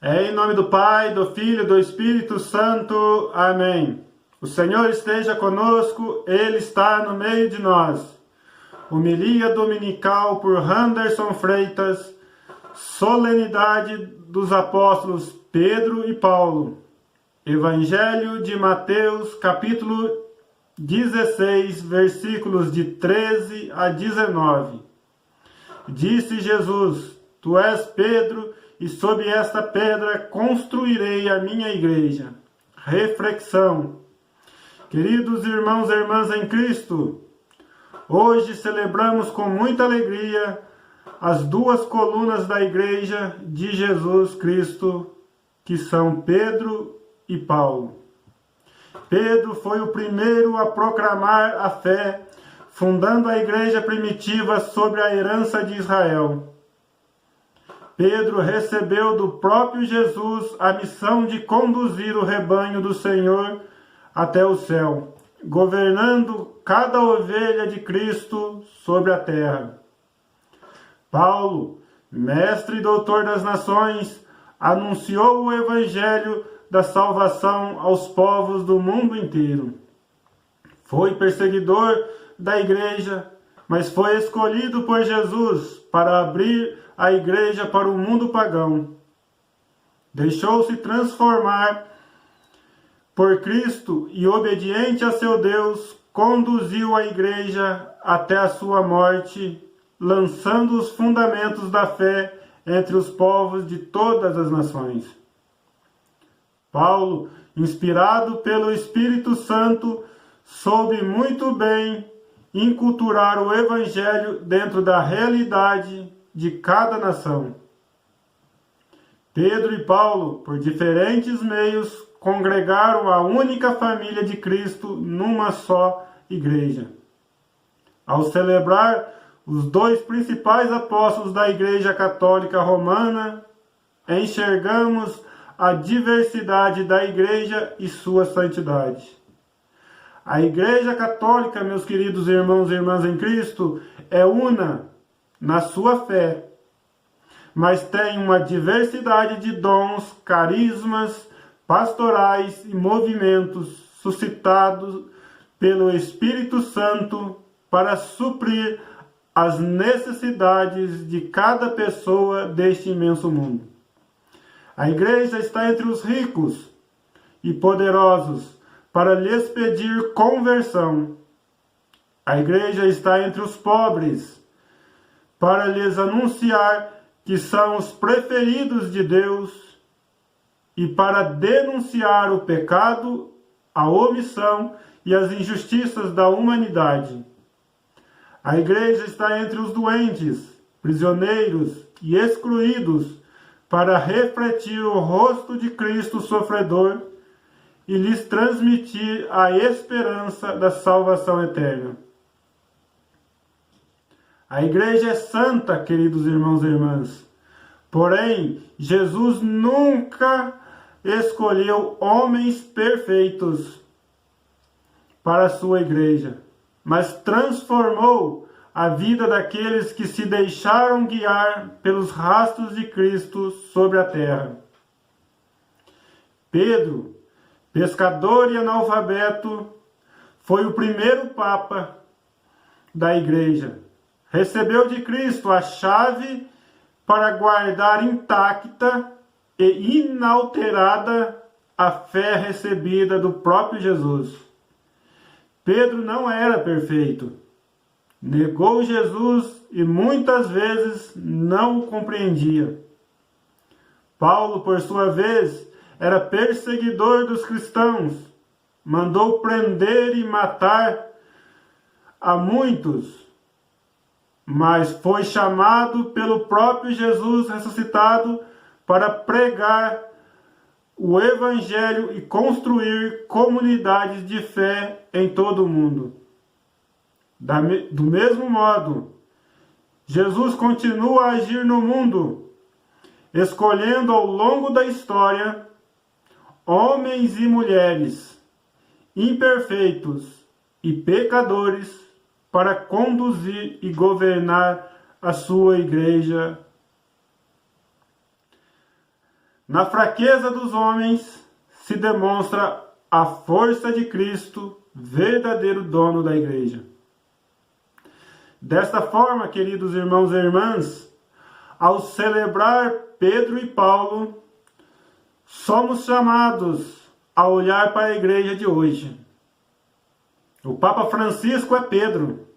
Em nome do Pai, do Filho e do Espírito Santo. Amém. O Senhor esteja conosco, Ele está no meio de nós. Homilia dominical por Anderson Freitas, solenidade dos apóstolos Pedro e Paulo. Evangelho de Mateus, capítulo 16, versículos de 13 a 19. Disse Jesus: Tu és Pedro, e sob esta pedra construirei a minha igreja. Reflexão. Queridos irmãos e irmãs em Cristo, hoje celebramos com muita alegria as duas colunas da igreja de Jesus Cristo, que são Pedro e Paulo. Pedro foi o primeiro a proclamar a fé, fundando a igreja primitiva sobre a herança de Israel. Pedro recebeu do próprio Jesus a missão de conduzir o rebanho do Senhor até o céu, governando cada ovelha de Cristo sobre a terra. Paulo, mestre e doutor das nações, anunciou o evangelho da salvação aos povos do mundo inteiro. Foi perseguidor da igreja, mas foi escolhido por Jesus para abrir a igreja para o mundo pagão. Deixou-se transformar por Cristo e, obediente a seu Deus, conduziu a igreja até a sua morte, lançando os fundamentos da fé entre os povos de todas as nações. Paulo, inspirado pelo Espírito Santo, soube muito bem inculturar o evangelho dentro da realidade de cada nação. Pedro e Paulo, por diferentes meios, congregaram a única família de Cristo numa só igreja. Ao celebrar os dois principais apóstolos da Igreja Católica Romana, enxergamos a diversidade da igreja e sua santidade. A Igreja Católica, meus queridos irmãos e irmãs em Cristo, é una na sua fé, mas tem uma diversidade de dons, carismas, pastorais e movimentos suscitados pelo Espírito Santo para suprir as necessidades de cada pessoa deste imenso mundo. A igreja está entre os ricos e poderosos para lhes pedir conversão. A igreja está entre os pobres para lhes anunciar que são os preferidos de Deus e para denunciar o pecado, a omissão e as injustiças da humanidade. A igreja está entre os doentes, prisioneiros e excluídos para refletir o rosto de Cristo sofredor e lhes transmitir a esperança da salvação eterna. A igreja é santa, queridos irmãos e irmãs. Porém, Jesus nunca escolheu homens perfeitos para a sua igreja, mas transformou a vida daqueles que se deixaram guiar pelos rastros de Cristo sobre a terra. Pedro, pescador e analfabeto, foi o primeiro papa da igreja. Recebeu de Cristo a chave para guardar intacta e inalterada a fé recebida do próprio Jesus. Pedro não era perfeito. Negou Jesus e muitas vezes não o compreendia. Paulo, por sua vez, era perseguidor dos cristãos. Mandou prender e matar a muitos, mas foi chamado pelo próprio Jesus ressuscitado para pregar o evangelho e construir comunidades de fé em todo o mundo. Do mesmo modo, Jesus continua a agir no mundo, escolhendo ao longo da história homens e mulheres imperfeitos e pecadores para conduzir e governar a sua igreja Na fraqueza dos homens se demonstra a força de Cristo, verdadeiro dono da igreja. Desta forma, queridos irmãos e irmãs, ao celebrar Pedro e Paulo, somos chamados a olhar para a igreja de hoje. O Papa Francisco é Pedro,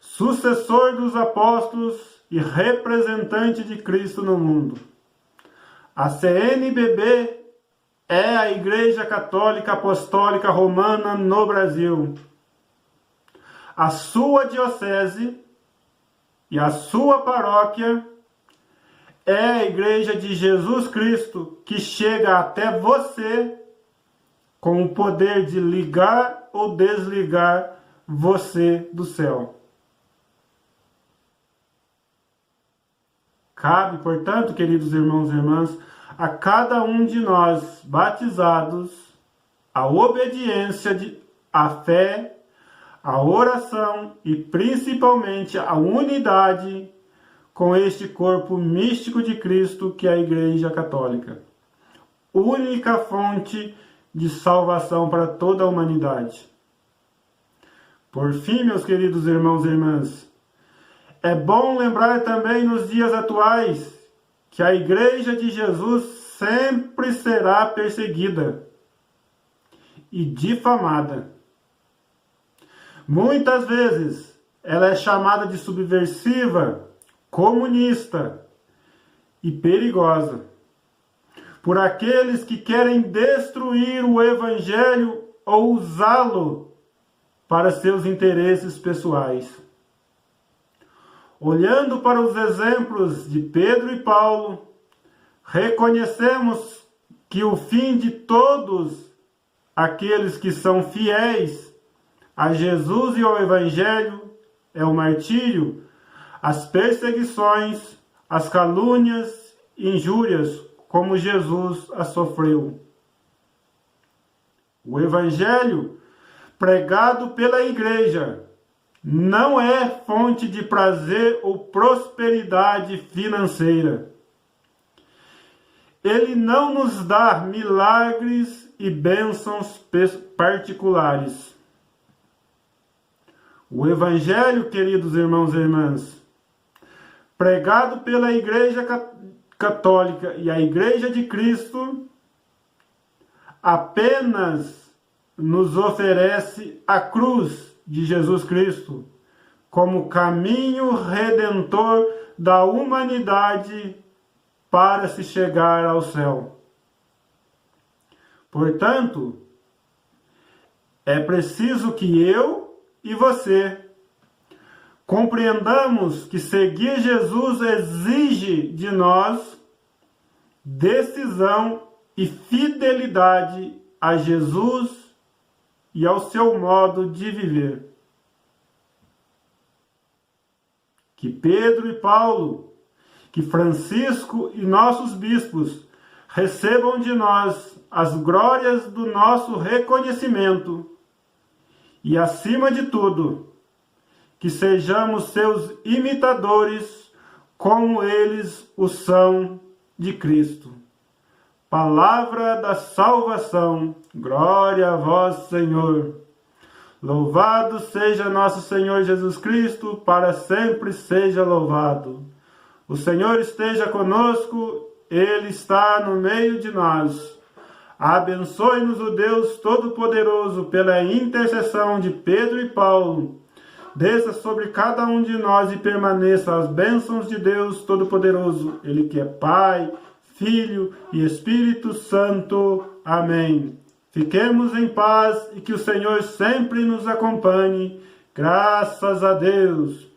sucessor dos apóstolos e representante de Cristo no mundo. A CNBB é a Igreja Católica Apostólica Romana no Brasil. A sua diocese e a sua paróquia é a Igreja de Jesus Cristo, que chega até você com o poder de ligar ou desligar você do céu. Cabe, portanto, queridos irmãos e irmãs, a cada um de nós batizados a obediência à fé, a oração e principalmente a unidade com este corpo místico de Cristo que é a Igreja Católica. Única fonte de salvação para toda a humanidade. Por fim, meus queridos irmãos e irmãs, é bom lembrar também nos dias atuais que a Igreja de Jesus sempre será perseguida e difamada. Muitas vezes ela é chamada de subversiva, comunista e perigosa por aqueles que querem destruir o Evangelho ou usá-lo para seus interesses pessoais. Olhando para os exemplos de Pedro e Paulo, reconhecemos que o fim de todos aqueles que são fiéis a Jesus e ao Evangelho é o martírio, as perseguições, as calúnias e injúrias, como Jesus as sofreu. O Evangelho pregado pela Igreja não é fonte de prazer ou prosperidade financeira. Ele não nos dá milagres e bênçãos particulares. O Evangelho, queridos irmãos e irmãs, pregado pela Igreja Católica e a Igreja de Cristo, apenas nos oferece a cruz de Jesus Cristo como caminho redentor da humanidade para se chegar ao céu. Portanto, é preciso que eu e você compreendamos que seguir Jesus exige de nós decisão e fidelidade a Jesus e ao seu modo de viver. Que Pedro e Paulo, que Francisco e nossos bispos recebam de nós as glórias do nosso reconhecimento e, acima de tudo, que sejamos seus imitadores como eles o são de Cristo. Palavra da salvação, glória a vós, Senhor. Louvado seja nosso Senhor Jesus Cristo, para sempre seja louvado. O Senhor esteja conosco, Ele está no meio de nós. Abençoe-nos o Deus Todo-Poderoso, pela intercessão de Pedro e Paulo. Desça sobre cada um de nós e permaneça as bênçãos de Deus Todo-Poderoso, Ele que é Pai, Filho e Espírito Santo. Amém. Fiquemos em paz e que o Senhor sempre nos acompanhe. Graças a Deus.